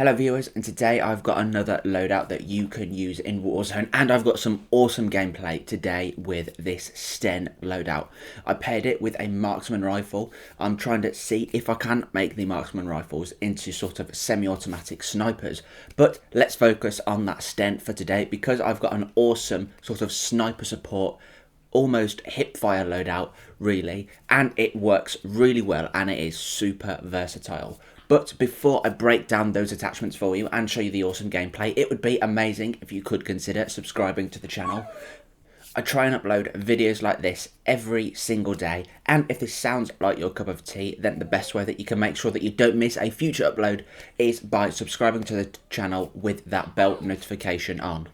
Hello viewers, and today I've got another loadout that you can use in Warzone, and I've got some awesome gameplay today with this Sten loadout. I paired it with a marksman rifle. I'm trying to see if I can make the marksman rifles into sort of semi-automatic snipers, but let's focus on that Sten for today because I've got an awesome sort of sniper support, almost hipfire loadout really, and it works really well and it is super versatile. But before I break down those attachments for you and show you the awesome gameplay, it would be amazing if you could consider subscribing to the channel. I try and upload videos like this every single day, and if this sounds like your cup of tea, then the best way that you can make sure that you don't miss a future upload is by subscribing to the channel with that bell notification on.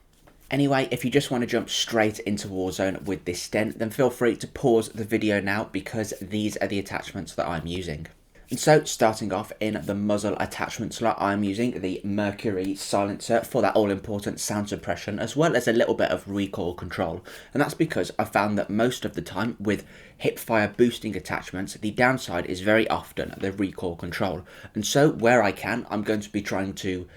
Anyway, if you just want to jump straight into Warzone with this Sten, then feel free to pause the video now because these are the attachments that I'm using. And so, starting off in the muzzle attachment slot, I'm using the Mercury silencer for that all-important sound suppression, as well as a little bit of recoil control. And that's because I found that most of the time with hipfire boosting attachments, the downside is very often the recoil control. And so, where I can, I'm going to be trying to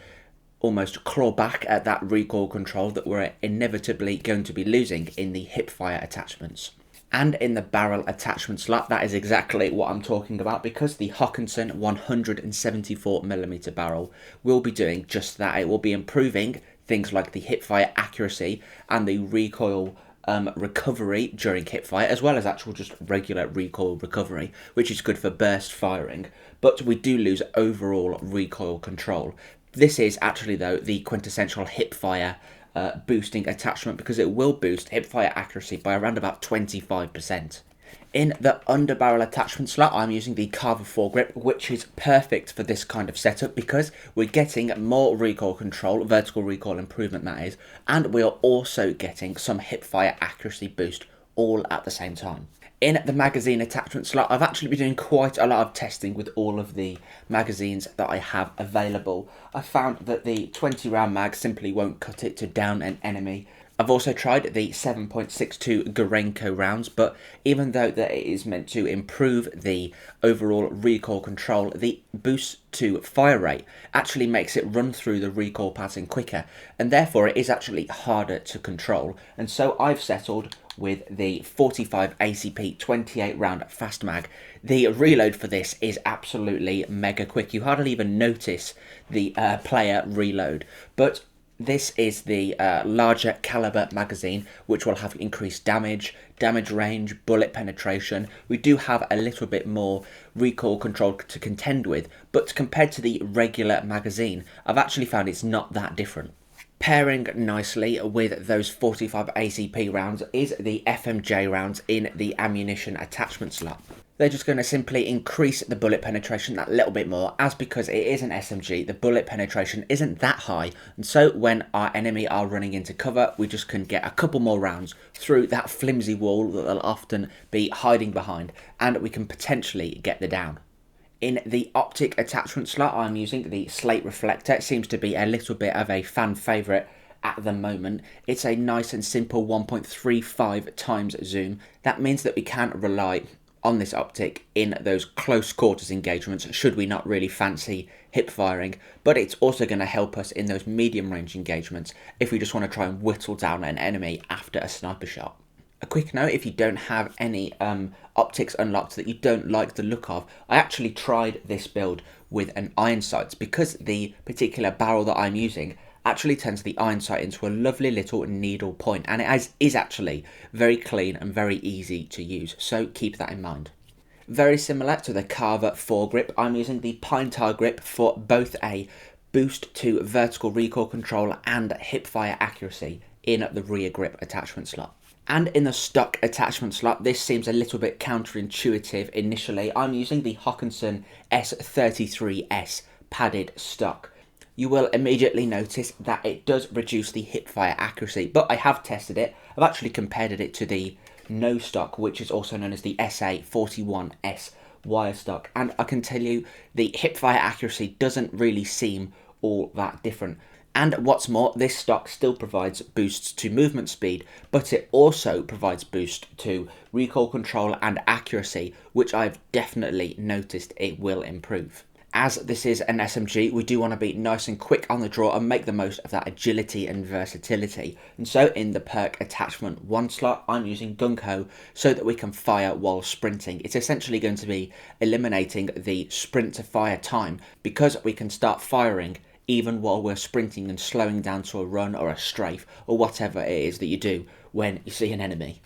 almost claw back at that recoil control that we're inevitably going to be losing in the hipfire attachments. And in the barrel attachment slot, that is exactly what I'm talking about because the Hawkinson 174mm barrel will be doing just that. It will be improving things like the hipfire accuracy and the recoil recovery during hipfire, as well as actual just regular recoil recovery, which is good for burst firing. But we do lose overall recoil control. This is actually, though, the quintessential hipfire boosting attachment because it will boost hipfire accuracy by around about 25%. In the underbarrel attachment slot, I'm using the Carver foregrip, which is perfect for this kind of setup because we're getting more recoil control, vertical recoil improvement that is, and we are also getting some hipfire accuracy boost all at the same time. In the magazine attachment slot, I've actually been doing quite a lot of testing with all of the magazines that I have available. I found that the 20 round mag simply won't cut it to down an enemy. I've also tried the 7.62 Gorenko rounds, but even though that it is meant to improve the overall recoil control, the boost to fire rate actually makes it run through the recoil pattern quicker, and therefore it is actually harder to control. And so I've settled with the 45 ACP 28 round fast mag. The reload for this is absolutely mega quick. You hardly even notice the player reload, but this is the larger caliber magazine, which will have increased damage range, bullet penetration. We do have a little bit more recoil control to contend with, but compared to the regular magazine, I've actually found it's not that different. Pairing nicely with those 45 ACP rounds is the FMJ rounds in the ammunition attachment slot. They're just going to simply increase the bullet penetration that little bit more, as because it is an SMG, the bullet penetration isn't that high, and so when our enemy are running into cover, we just can get a couple more rounds through that flimsy wall that they'll often be hiding behind, and we can potentially get the down. In the optic attachment slot, I'm using the slate reflector. It seems to be a little bit of a fan favourite at the moment. It's a nice and simple 1.35 times zoom. That means that we can rely on this optic in those close quarters engagements should we not really fancy hip firing, but it's also going to help us in those medium range engagements if we just want to try and whittle down an enemy after a sniper shot. A quick note, if you don't have any optics unlocked that you don't like the look of, I actually tried this build with an iron sights because the particular barrel that I'm using actually turns the iron sight into a lovely little needle point, and it is actually very clean and very easy to use, so keep that in mind. Very similar to the Carver foregrip, I'm using the Pine Tar grip for both a boost to vertical recoil control and hipfire accuracy in the rear grip attachment slot. And in the stock attachment slot, this seems a little bit counterintuitive initially. I'm using the Hawkinson S33S padded stock. You will immediately notice that it does reduce the hipfire accuracy, but I have tested it. I've actually compared it to the no stock, which is also known as the SA41S wire stock, and I can tell you the hipfire accuracy doesn't really seem all that different. And what's more, this stock still provides boosts to movement speed, but it also provides boost to recoil control and accuracy, which I've definitely noticed it will improve. As this is an SMG, we do want to be nice and quick on the draw and make the most of that agility and versatility. And so in the perk attachment 1 slot, I'm using Gung-Ho so that we can fire while sprinting. It's essentially going to be eliminating the sprint to fire time, because we can start firing even while we're sprinting and slowing down to a run or a strafe or whatever it is that you do when you see an enemy.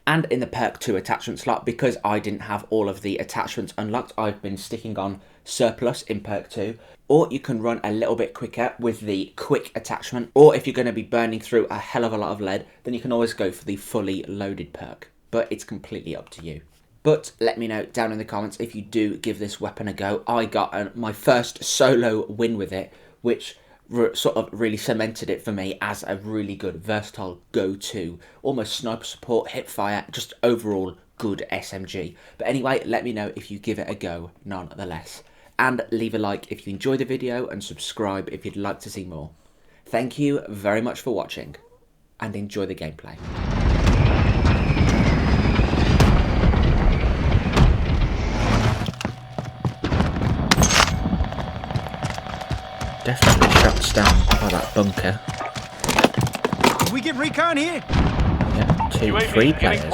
And in the perk 2 attachment slot, because I didn't have all of the attachments unlocked, I've been sticking on surplus in perk 2. Or you can run a little bit quicker with the quick attachment, or if you're going to be burning through a hell of a lot of lead, then you can always go for the fully loaded perk. But it's completely up to you. But let me know down in the comments if you do give this weapon a go. I got my first solo win with it, which sort of really cemented it for me as a really good versatile go-to, almost sniper support, hip fire, just overall good SMG. But anyway, let me know if you give it a go nonetheless. And leave a like if you enjoyed the video and subscribe if you'd like to see more. Thank you very much for watching and enjoy the gameplay. Definitely shots down by that bunker. Did we get recon here? Yeah, 2, 3 players.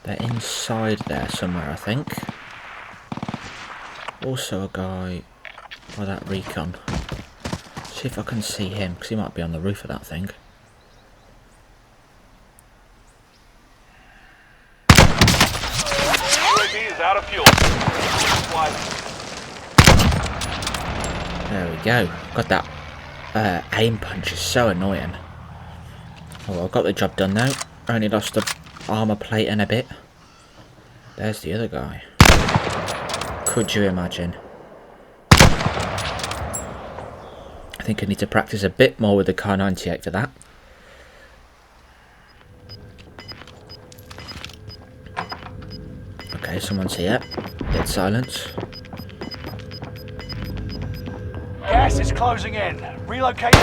They're inside there somewhere, I think. Also a guy by that recon. See if I can see him, because he might be on the roof of that thing. Out of fuel. There we go. God, that aim punch is so annoying. Oh, well, I've got the job done now. Only lost the armor plate and a bit. There's the other guy. Could you imagine? I think I need to practice a bit more with the Kar 98 for that. Okay, someone's here. Dead silence. Gas is closing in. Relocate.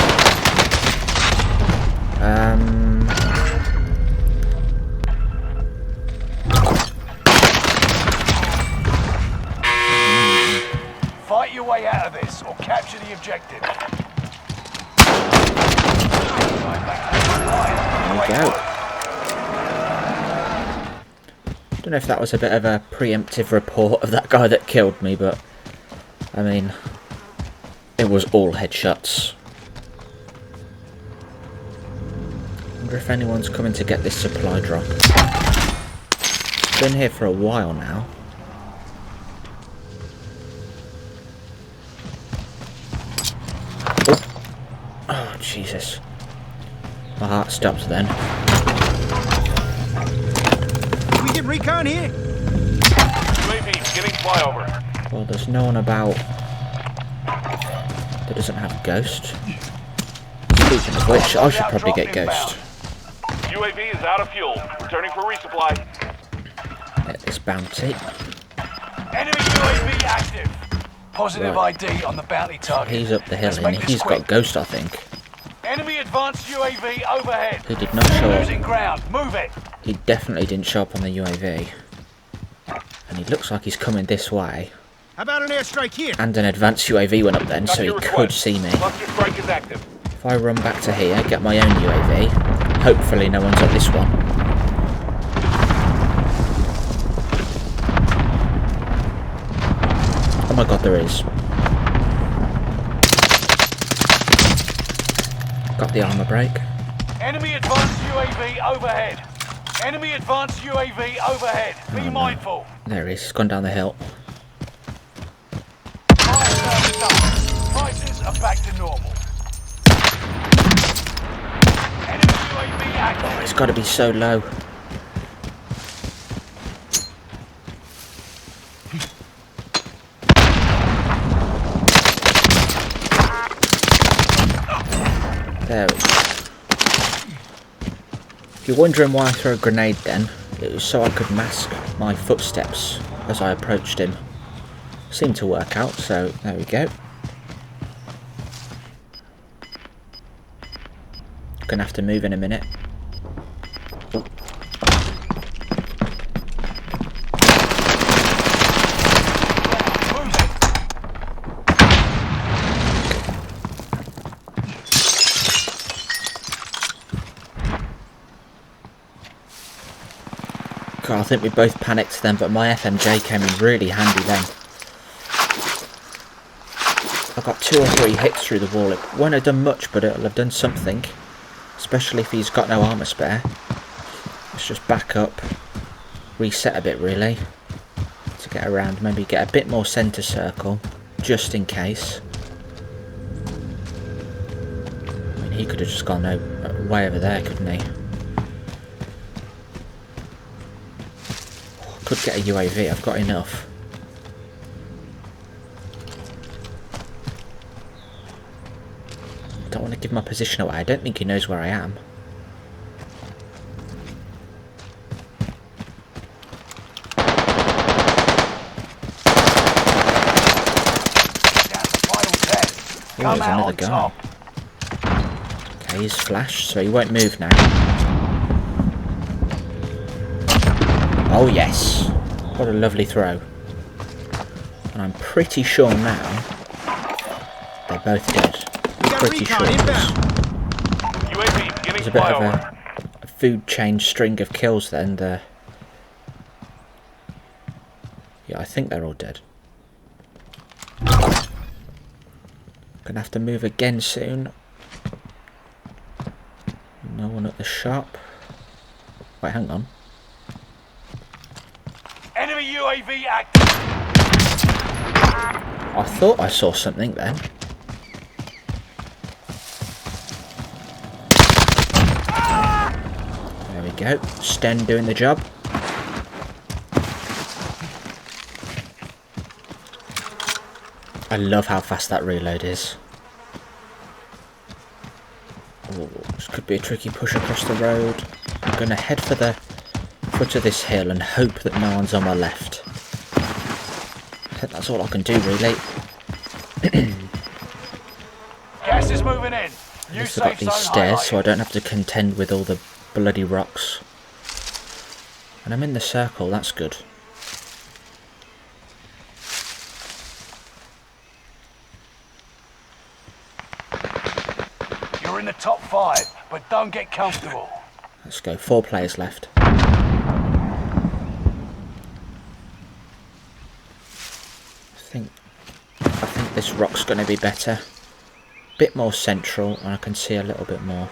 Fight your way out of this or capture the objective. There we go. Don't know if that was a bit of a preemptive report of that guy that killed me, but I mean, it was all headshots. Wonder if anyone's coming to get this supply drop. It's been here for a while now. Oh, Jesus. My heart stopped then. We get recon here? UAV getting flyover. Well, there's no one about that doesn't have Ghost. Speaking of which, I should probably get Ghost. UAV is out of fuel. Returning for resupply. Get this bounty. Enemy UAV active. Positive ID on the bounty target. He's up the hill and he's got Ghost, I think. Enemy advanced UAV overhead. He did not show up. Losing ground. Move it. He definitely didn't show up on the UAV. And he looks like he's coming this way. How about an airstrike here? And an advanced UAV went up then, so he could see me. Cluster strike is active. If I run back to here, get my own UAV, hopefully no one's on this one. Oh my god, there is. Got the armor break. Enemy advanced UAV overhead. Enemy advanced UAV overhead. Be mindful. There he is, he's gone down the hill. Fire service up. Prices are back to normal. Enemy UAV active. Oh, it's got to be so low. There we go. If you're wondering why I threw a grenade then, it was so I could mask my footsteps as I approached him. Seemed to work out, so there we go. Gonna have to move in a minute. think we both panicked then, but my FMJ came in really handy then. I got 2 or 3 hits through the wall. It won't have done much, but it'll have done something. Especially if he's got no armour spare. Let's just back up. Reset a bit really. To get around, maybe get a bit more centre circle. Just in case. I mean, he could have just gone way over there, couldn't he? Oh, I could get a UAV, I've got enough. Don't want to give my position away. I don't think he knows where I am. Oh, there's another guy. Okay, he's flashed, so he won't move now. Oh yes. What a lovely throw. And I'm pretty sure now they're both dead. Pretty sure there's a bit of a food chain string of kills then. Yeah, I think they're all dead. Gonna have to move again soon. No one at the shop. Wait, hang on. Enemy UAV active. I thought I saw something then. There we go. Sten doing the job. I love how fast that reload is. Oh, this could be a tricky push across the road. I'm going to head for the foot of this hill and hope that no one's on my left. I think that's all I can do really. Gas is moving in. At least I've got these stairs so I don't have to contend with all the bloody rocks. And I'm in the circle, that's good. You're in the top 5, but don't get comfortable. Let's go, 4 players left. I think this rock's going to be better. Bit more central and I can see a little bit more.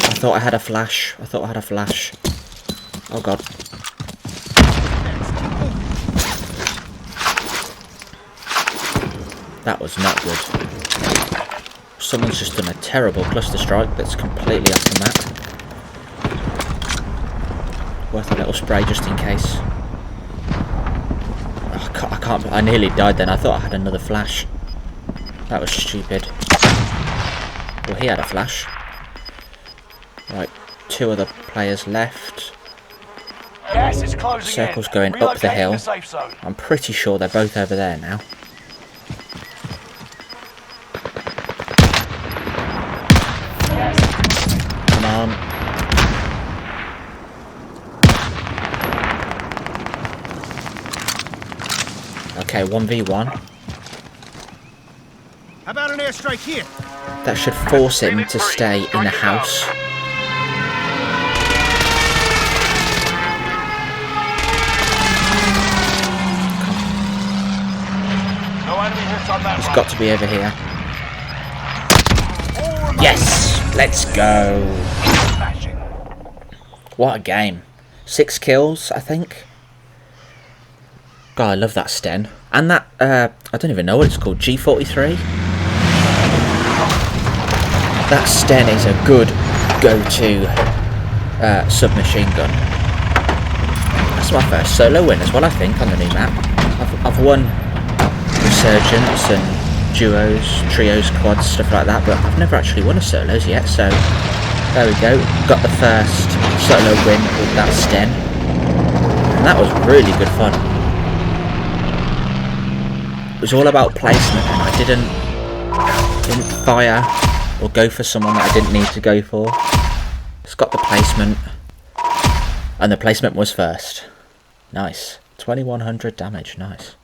I thought I had a flash. Oh god. That was not good. Someone's just done a terrible cluster strike that's completely off the map. Worth a little spray just in case. Oh, I nearly died then. I thought I had another flash. That was stupid. Well, he had a flash. Right, 2 other players left. Gas is closing Circle's in. going up the hill. The safe zone. I'm pretty sure they're both over there now. Come on. Okay, 1v1. How about an airstrike here? That should force him to stay in the house. It's got to be over here. Yes! Let's go! What a game. 6 kills, I think. God, I love that Sten. And that, I don't even know what it's called, G43? That Sten is a good go-to submachine gun. That's my first solo win as well, I think, on the new map. I've won Resurgence and duos, trios, quads, stuff like that, but I've never actually won a solos yet, so there we go. Got the first solo win with that Sten. And that was really good fun. It was all about placement, and I didn't fire or go for someone that I didn't need to go for. Just got the placement, and the placement was first. Nice. 2100 damage, nice.